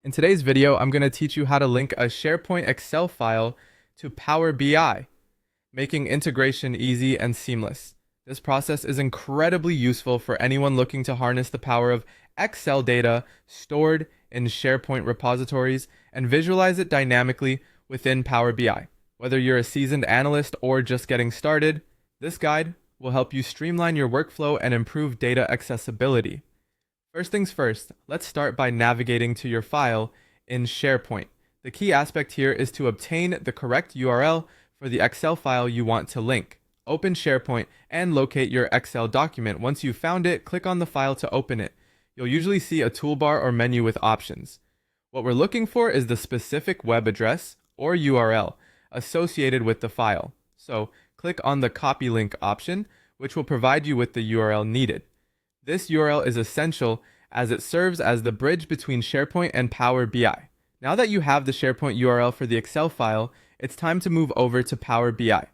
In today's video, I'm going to teach you how to link a SharePoint Excel file to Power BI, making integration easy and seamless. This process is incredibly useful for anyone looking to harness the power of Excel data stored in SharePoint repositories and visualize it dynamically within Power BI. Whether you're a seasoned analyst or just getting started, this guide will help you streamline your workflow and improve data accessibility. First things first, let's start by navigating to your file in SharePoint. The key aspect here is to obtain the correct URL for the Excel file you want to link. Open SharePoint and locate your Excel document. Once you've found it, click on the file to open it. You'll usually see a toolbar or menu with options. What we're looking for is the specific web address or URL associated with the file. So click on the copy link option, which will provide you with the URL needed. This URL is essential as it serves as the bridge between SharePoint and Power BI. Now that you have the SharePoint URL for the Excel file, it's time to move over to Power BI.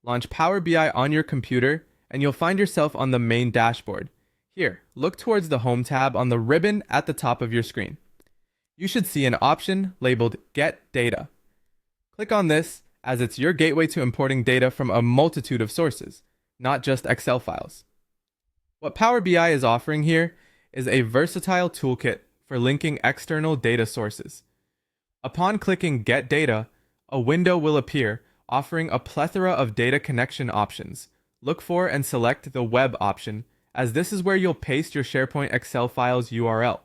Launch Power BI on your computer and you'll find yourself on the main dashboard. Here, look towards the Home tab on the ribbon at the top of your screen. You should see an option labeled Get Data. Click on this as it's your gateway to importing data from a multitude of sources, not just Excel files. What Power BI is offering here is a versatile toolkit for linking external data sources. Upon clicking Get Data, a window will appear offering a plethora of data connection options. Look for and select the Web option, as this is where you'll paste your SharePoint Excel file's URL.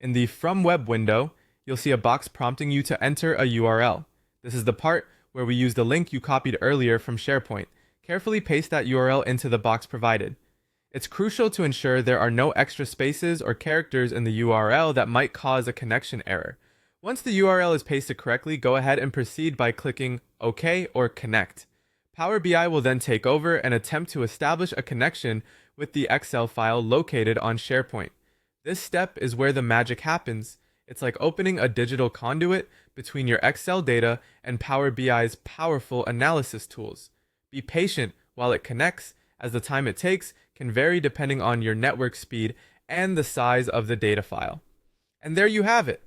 In the From Web window, you'll see a box prompting you to enter a URL. This is the part where we use the link you copied earlier from SharePoint. Carefully paste that URL into the box provided. It's crucial to ensure there are no extra spaces or characters in the URL that might cause a connection error. Once the URL is pasted correctly, go ahead and proceed by clicking OK or Connect. Power BI will then take over and attempt to establish a connection with the Excel file located on SharePoint. This step is where the magic happens. It's like opening a digital conduit between your Excel data and Power BI's powerful analysis tools. Be patient while it connects, as the time it takes can vary depending on your network speed and the size of the data file. And there you have it.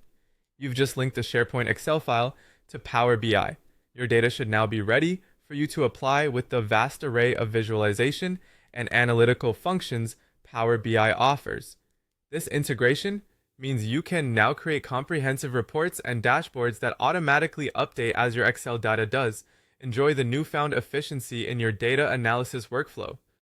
You've just linked the SharePoint Excel file to Power BI. Your data should now be ready for you to apply with the vast array of visualization and analytical functions Power BI offers. This integration means you can now create comprehensive reports and dashboards that automatically update as your Excel data does. Enjoy the newfound efficiency in your data analysis workflow.